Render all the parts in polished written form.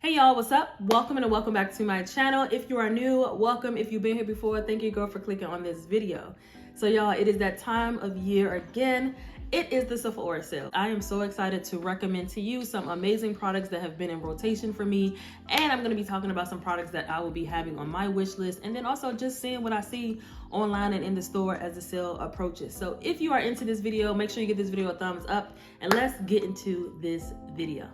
Hey y'all, what's up? Welcome and welcome back to my channel. If you are new, welcome. If you've been here before, thank you girl for clicking on this video. So y'all, it is that time of year again. It is the Sephora sale. I am so excited to recommend to you some amazing products that have been in rotation for me. And I'm gonna be talking about some products that I will be having on my wish list. And then also just seeing what I see online and in the store as the sale approaches. So if you are into this video, make sure you give this video a thumbs up and let's get into this video.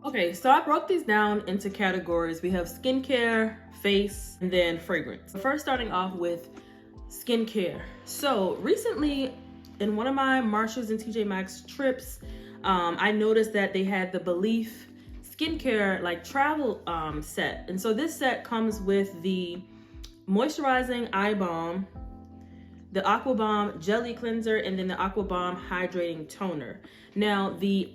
Okay, so I broke these down into categories. We have skincare, face, and then fragrance. First, starting off with skincare. So recently, in one of my Marshalls and TJ Maxx trips, I noticed that they had the Belief skincare like travel set. And so this set comes with the moisturizing eye balm, the Aqua Bomb jelly cleanser, and then the Aqua Bomb hydrating toner. Now the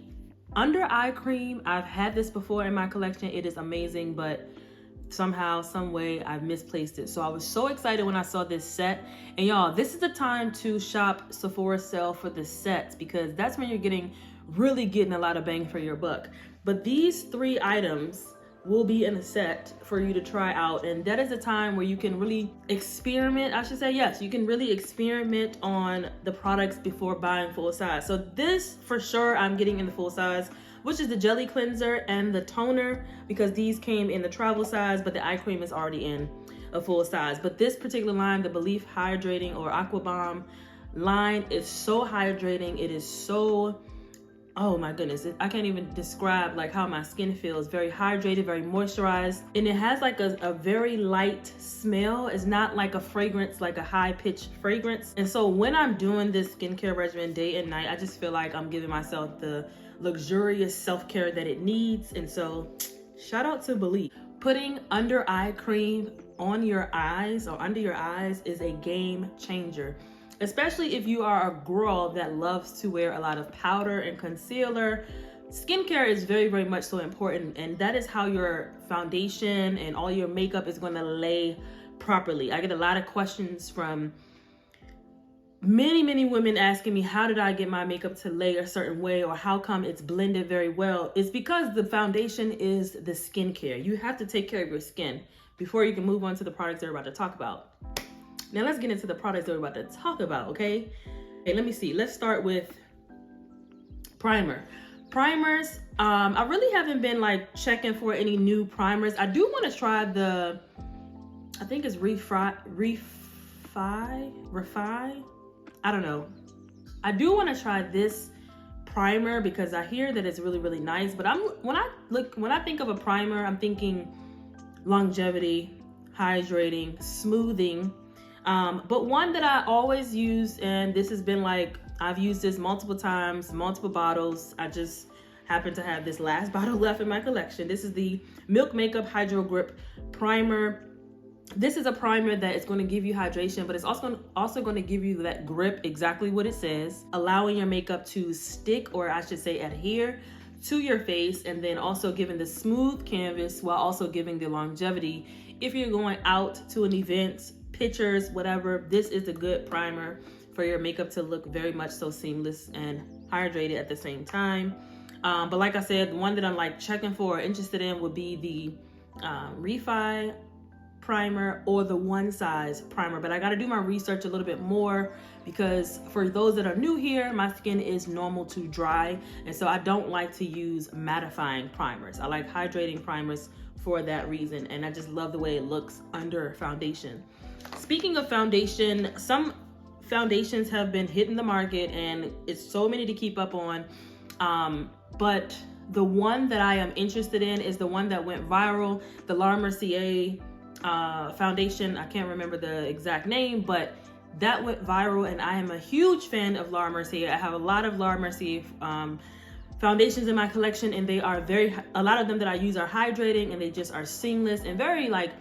under eye cream, I've had this before in my collection. It is amazing, but somehow, some way, I've misplaced it. So I was so excited when I saw this set. And y'all, this is the time to shop Sephora sale for the sets because that's when you're really getting a lot of bang for your buck. But these three items will be in a set for you to try out, and that is a time where you can really experiment. I should say, yes, you can really experiment on the products before buying full size. So this for sure I'm getting in the full size, which is the jelly cleanser and the toner, because these came in the travel size, but the eye cream is already in a full size. But this particular line, the Belief Hydrating or Aqua Bomb line, is so hydrating. It is so, oh my goodness, I can't even describe like how my skin feels. Very hydrated, very moisturized, and it has like a very light smell. It's not like a fragrance, like a high-pitched fragrance. And so when I'm doing this skincare regimen day and night, I just feel like I'm giving myself the luxurious self-care that it needs. And so shout out to Belief. Putting under eye cream on your eyes or under your eyes is a game changer, especially if you are a girl that loves to wear a lot of powder and concealer. Skincare is very, very much so important, and that is how your foundation and all your makeup is going to lay properly. I get a lot of questions from many women asking me, how did I get my makeup to lay a certain way, or how come it's blended very well? It's because the foundation is the skincare. You have to take care of your skin before you can move on to the products we're about to talk about. Now let's get into the products that we're about to talk about, okay? Okay, let me see. Let's start with primer. Primers, I really haven't been like checking for any new primers. I do want to try the, I think it's Refy. I don't know. I do want to try this primer because I hear that it's really nice. But when I think of a primer, I'm thinking longevity, hydrating, smoothing. But one that I always use, and this has been like, I've used this multiple times, multiple bottles. I just happen to have this last bottle left in my collection. This is the Milk Makeup Hydro Grip Primer. This is a primer that is going to give you hydration, but it's also going to give you that grip, exactly what it says, allowing your makeup to stick, or I should say adhere to your face, and then also giving the smooth canvas while also giving the longevity. If you're going out to an event, pictures, whatever, this is a good primer for your makeup to look very much so seamless and hydrated at the same time. But like I said, the one that I'm like checking for or interested in would be the Refy primer or the One Size primer. But I got to do my research a little bit more because for those that are new here, my skin is normal to dry, and so I don't like to use mattifying primers. I like hydrating primers for that reason, and I just love the way it looks under foundation. Speaking of foundation, some foundations have been hitting the market and it's so many to keep up on. But the one that I am interested in is the one that went viral, the Laura Mercier foundation. I can't remember the exact name, but that went viral, and I am a huge fan of Laura Mercier. I have a lot of Laura Mercier foundations in my collection, and they are a lot of them that I use are hydrating, and they just are seamless and very like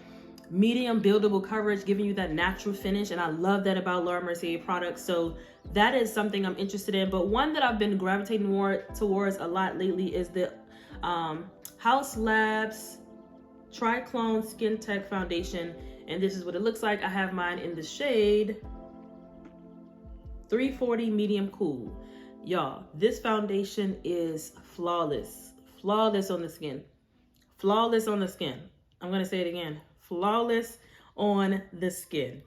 medium buildable coverage, giving you that natural finish. And I love that about Laura Mercier products. So that is something I'm interested in. But one that I've been gravitating more towards a lot lately is the Haus Labs Triclone Skin Tech Foundation. And this is what it looks like. I have mine in the shade 340 Medium Cool. Y'all, this foundation is flawless. Flawless on the skin. Flawless on the skin. I'm going to say it again. Flawless on the skin.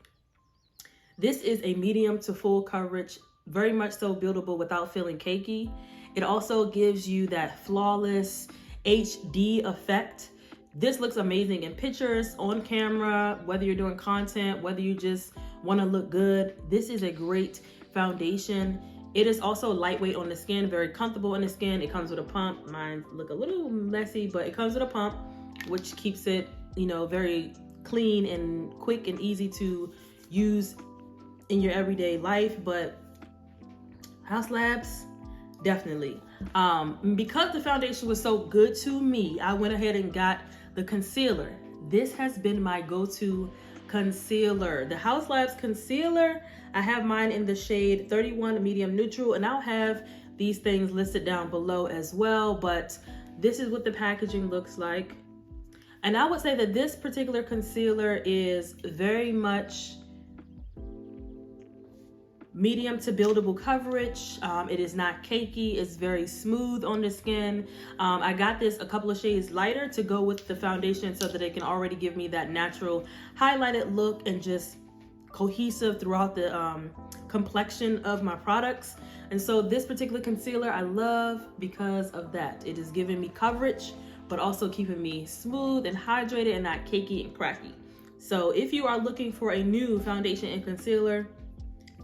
This is a medium to full coverage, very much so buildable without feeling cakey. It also gives you that flawless HD effect. This looks amazing in pictures, on camera, whether you're doing content, whether you just want to look good. This is a great foundation. It is also lightweight on the skin, very comfortable on the skin. It comes with a pump. Mine look a little messy, but it comes with a pump, which keeps it, you know, very clean and quick and easy to use in your everyday life. But Haus Labs, definitely. Because the foundation was so good to me, I went ahead and got the concealer. This has been my go-to concealer. The Haus Labs concealer, I have mine in the shade 31 medium neutral, and I'll have these things listed down below as well, but this is what the packaging looks like. And I would say that this particular concealer is very much medium to buildable coverage. It is not cakey. It's very smooth on the skin. I got this a couple of shades lighter to go with the foundation so that it can already give me that natural highlighted look and just cohesive throughout the complexion of my products. And so this particular concealer I love because of that. It is giving me coverage, but also keeping me smooth and hydrated and not cakey and cracky. So if you are looking for a new foundation and concealer,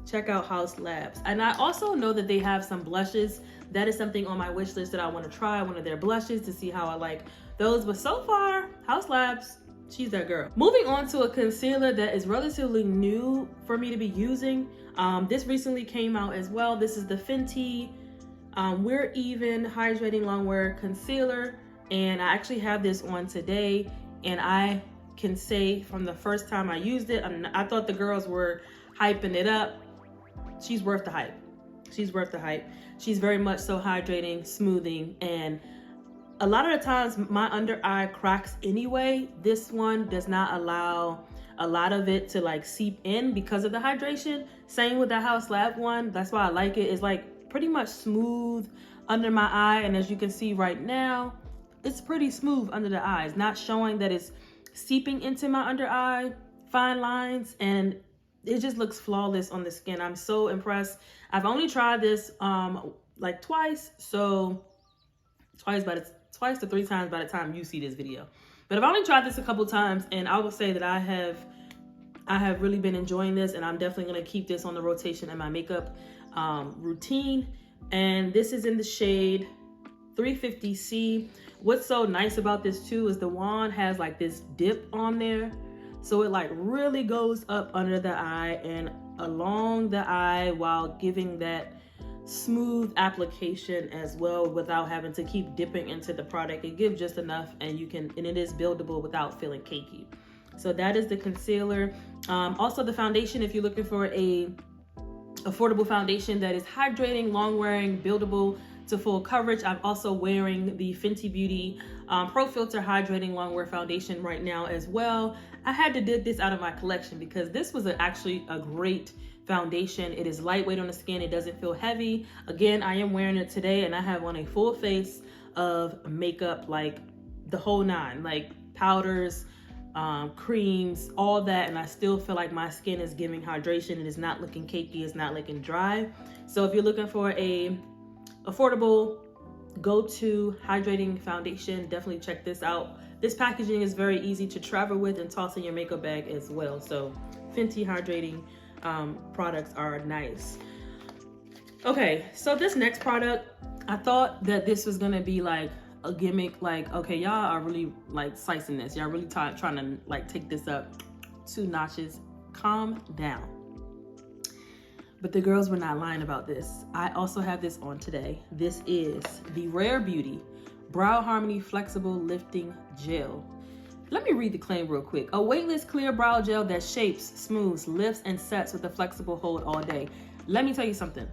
check out Haus Labs. And I also know that they have some blushes. That is something on my wish list that I want to try, one of their blushes, to see how I like those. But so far, Haus Labs, she's that girl. Moving on to a concealer that is relatively new for me to be using. This recently came out as well. This is the Fenty We're Even Hydrating Longwear Concealer. And I actually have this on today. And I can say from the first time I used it, I thought the girls were hyping it up. She's worth the hype. She's worth the hype. She's very much so hydrating, smoothing, and a lot of the times my under eye cracks anyway. This one does not allow a lot of it to like seep in because of the hydration. Same with the Haus Lab one. That's why I like it. It's like pretty much smooth under my eye, and as you can see right now, it's pretty smooth under the eyes, not showing that it's seeping into my under eye fine lines, and it just looks flawless on the skin. I'm so impressed. I've only tried this like twice, so twice to 3 times by the time you see this video. But I've only tried this a couple times, and I will say that I have really been enjoying this, and I'm definitely gonna keep this on the rotation in my makeup routine. And this is in the shade 350C. What's so nice about this too is the wand has like this dip on there. So it like really goes up under the eye and along the eye while giving that smooth application as well without having to keep dipping into the product. It gives just enough, and it is buildable without feeling cakey. So that is the concealer. Also the foundation, if you're looking for a affordable foundation that is hydrating, long wearing, buildable to full coverage, I'm also wearing the Fenty Beauty Pro Filt'r Hydrating Longwear Foundation right now as well. I had to dig this out of my collection because this was actually a great foundation. It is lightweight on the skin. It doesn't feel heavy. Again, I am wearing it today, and I have on a full face of makeup, like the whole 9, like powders, creams, all that, and I still feel like my skin is giving hydration. It is not looking cakey. It's not looking dry. So if you're looking for a affordable go-to hydrating foundation, definitely check this out. This packaging is very easy to travel with and toss in your makeup bag as well. So Fenty hydrating products are nice. Okay, so this next product, I thought that this was gonna be like a gimmick, like, okay, y'all are really like slicing this. Y'all really trying to like take this up 2 notches. Calm down. But the girls were not lying about this. I also have this on today. This is the Rare Beauty Brow Harmony Flexible Lifting Gel. Let me read the claim real quick. A weightless clear brow gel that shapes, smooths, lifts, and sets with a flexible hold all day. Let me tell you something.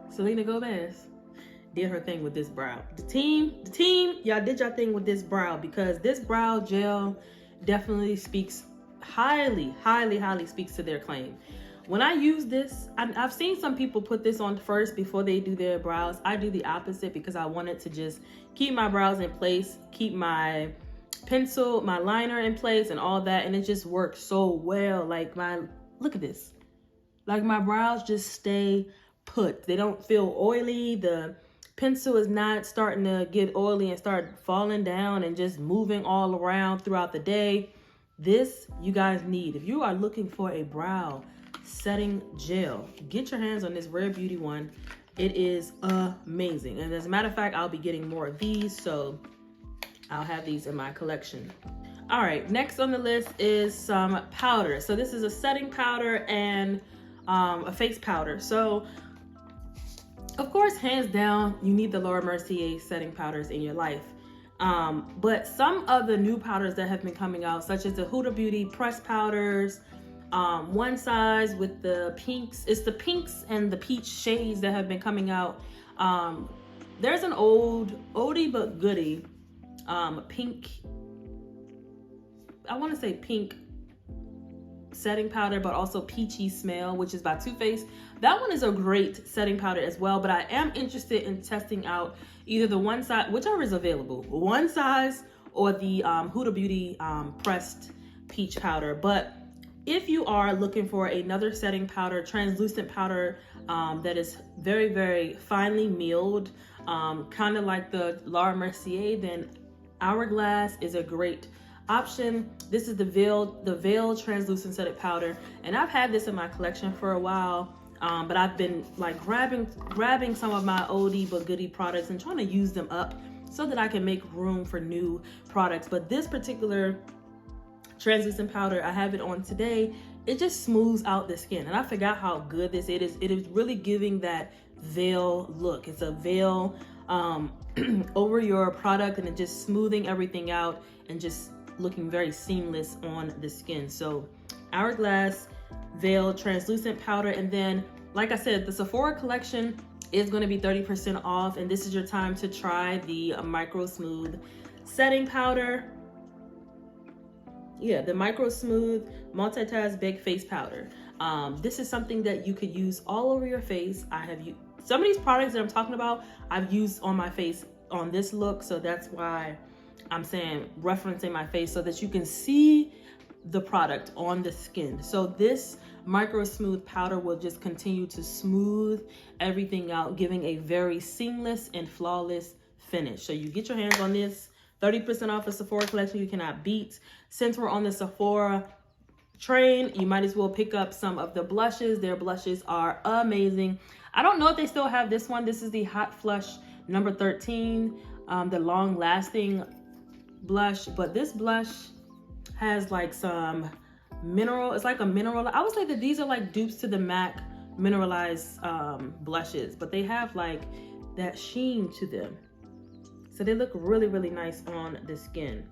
Selena Gomez did her thing with this brow. The team, y'all did your thing with this brow, because this brow gel definitely speaks highly, highly, highly speaks to their claim. When I use this, I've seen some people put this on first before they do their brows. I do the opposite because I wanted to just keep my brows in place, keep my pencil, my liner in place and all that. And it just works so well. Like look at this. Like my brows just stay put. They don't feel oily. The pencil is not starting to get oily and start falling down and just moving all around throughout the day. This you guys need. If you are looking for a brow setting gel, get your hands on this Rare Beauty one. It is amazing. And as a matter of fact, I'll be getting more of these, so I'll have these in my collection. All right, next on the list is some powder. So this is a setting powder and a face powder. So of course, hands down, you need the Laura Mercier setting powders in your life. But some of the new powders that have been coming out, such as the Huda Beauty pressed powders, one size with the pinks, it's the pinks and the peach shades that have been coming out. There's an oldie but goodie pink, I want to say pink setting powder, but also peachy smell, which is by Too Faced. That one is a great setting powder as well, but I am interested in testing out either the one size, whichever is available, one size, or the Huda Beauty pressed peach powder. But if you are looking for another setting powder, translucent powder that is very, very finely milled, kind of like the Laura Mercier, then Hourglass is a great option. This is the Veil translucent setting powder, and I've had this in my collection for a while, but I've been like grabbing some of my oldie but goodie products and trying to use them up so that I can make room for new products. But this particular translucent powder, I have it on today. It just smooths out the skin, and I forgot how good this it is. It is really giving that veil look. It's a veil over your product, and it just smoothing everything out and just looking very seamless on the skin. So Hourglass Veil translucent powder. And then, like I said, the Sephora collection is going to be 30% off, and this is your time to try the Micro Smooth setting powder. Yeah, the Micro Smooth Multitask Baked Face Powder. This is something that you could use all over your face. I have used some of these products that I'm talking about, I've used on my face on this look, so that's why I'm saying referencing my face so that you can see the product on the skin. So this Micro Smooth powder will just continue to smooth everything out, giving a very seamless and flawless finish. So you get your hands on this, 30% off the Sephora collection, you cannot beat. Since we're on the Sephora train, you might as well pick up some of the blushes. Their blushes are amazing. I don't know if they still have this one. This is the Hot Flush number 13, the long lasting blush, but this blush has like some mineral, it's like a mineral. I would say that these are like dupes to the MAC mineralized blushes, but they have like that sheen to them. So they look really, really nice on the skin.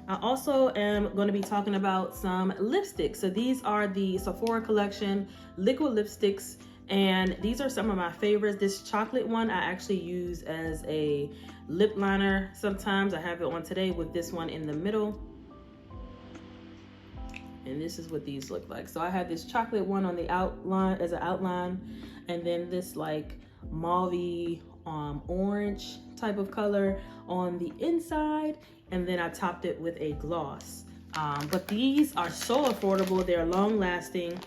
I also am going to be talking about some lipsticks. So these are the Sephora collection liquid lipsticks, and these are some of my favorites. This chocolate one I actually use as a lip liner sometimes. I have it on today with this one in the middle. And this is what these look like. So I have this chocolate one on the outline as an outline, and then this like mauve orange type of color on the inside, and then I topped it with a gloss. But these are so affordable, they're long lasting,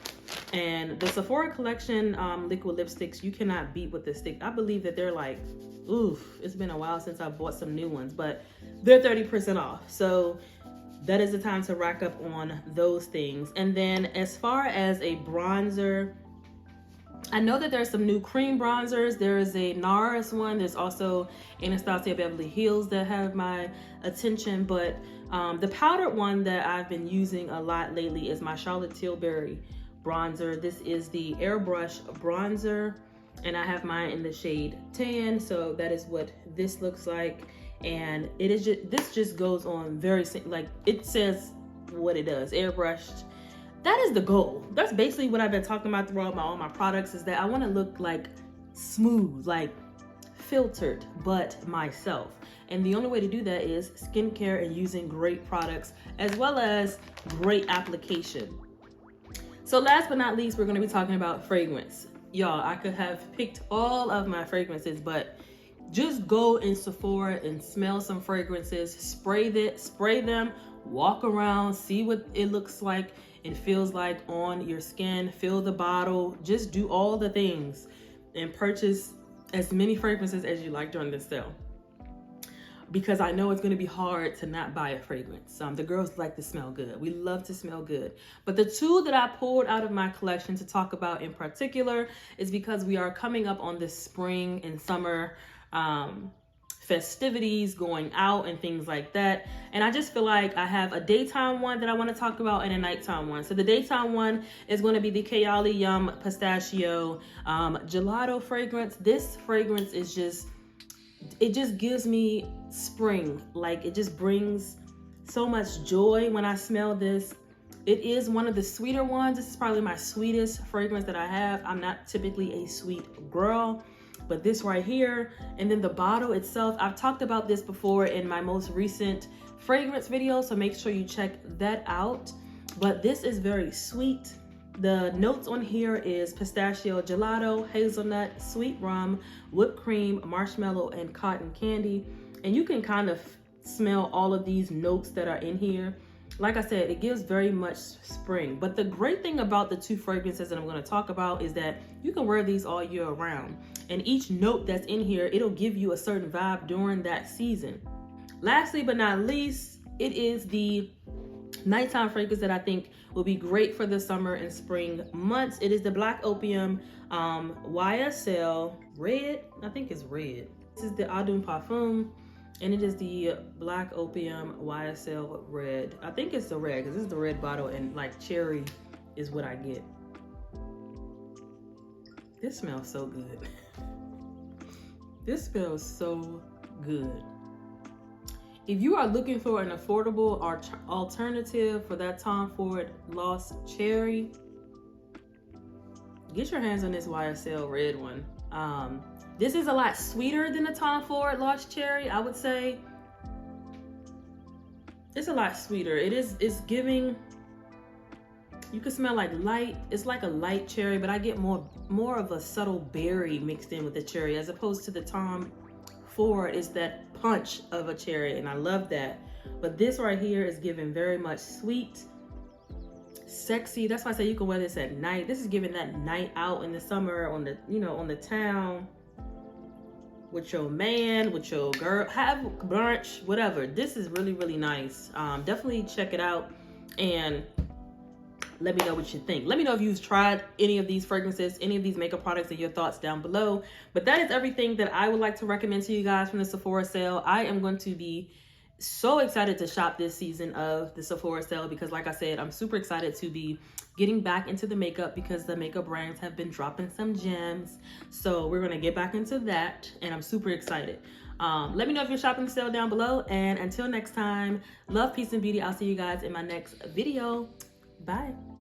and the Sephora collection liquid lipsticks, you cannot beat with the stick. I believe that they're like, oof, it's been a while since I bought some new ones, but they're 30% off. So that is the time to rack up on those things. And then as far as a bronzer, I know that there's some new cream bronzers. There is a Nars one. There's also Anastasia Beverly Hills that have my attention. But the powdered one that I've been using a lot lately is my Charlotte Tilbury bronzer. This is the Airbrush bronzer, and I have mine in the shade tan. So that is what this looks like. And it is just, this just goes on very, like it says what it does, airbrushed. That is the goal. That's basically what I've been talking about throughout all my products, is that I want to look like smooth, like filtered but myself. And the only way to do that is skincare and using great products as well as great application. So last but not least, we're going to be talking about fragrance. Y'all, I could have picked all of my fragrances, but just go in Sephora and smell some fragrances, spray them, walk around, see what it looks like and feels like on your skin, fill the bottle, just do all the things and purchase as many fragrances as you like during this sale. Because I know it's going to be hard to not buy a fragrance. The girls like to smell good. We love to smell good. But the two that I pulled out of my collection to talk about in particular is because we are coming up on this spring and summer festivities, going out and things like that. And I just feel like I have a daytime one that I want to talk about and a nighttime one. So the daytime one is going to be the Decay Yum Pistachio Gelato fragrance. This fragrance is just, it just gives me spring. Like, it just brings so much joy when I smell this. It is one of the sweeter ones. This is probably my sweetest fragrance that I have. I'm not typically a sweet girl, but this right here, and then the bottle itself, I've talked about this before in my most recent fragrance video, so make sure you check that out. But this is very sweet. The notes on here is pistachio gelato, hazelnut, sweet rum, whipped cream, marshmallow, and cotton candy. And you can kind of smell all of these notes that are in here. Like I said, it gives very much spring. But the great thing about the two fragrances that I'm going to talk about is that you can wear these all year round. And each note that's in here, it'll give you a certain vibe during that season. Lastly but not least, it is the nighttime fragrance that I think will be great for the summer and spring months. It is the Black Opium YSL Red. I think it's red. This is the Eau de Parfum. And it is the Black Opium YSL Red. I think it's the red because this is the red bottle and like cherry is what I get. This smells so good. This smells so good. If you are looking for an affordable alternative for that Tom Ford Lost Cherry, get your hands on this YSL Red one. This is a lot sweeter than the Tom Ford Lost Cherry, I would say. It's a lot sweeter. It's giving, you can smell like light, it's like a light cherry, but I get more of a subtle berry mixed in with the cherry, as opposed to the Tom Ford is that punch of a cherry, and I love that. But this right here is giving very much sweet, sexy. That's why I say you can wear this at night. This is giving that night out in the summer on the, you know, on the town with your man, with your girl, have brunch, whatever. This is really, really nice. Definitely check it out and let me know what you think. Let me know if you've tried any of these fragrances, any of these makeup products, and your thoughts down below. But that is everything that I would like to recommend to you guys from the Sephora sale. I am going to be so excited to shop this season of the Sephora sale because, like I said, I'm super excited to be getting back into the makeup because the makeup brands have been dropping some gems. So we're going to get back into that, and I'm super excited. Let me know if you're shopping the sale down below, and until next time, love, peace, and beauty. I'll see you guys in my next video. Bye.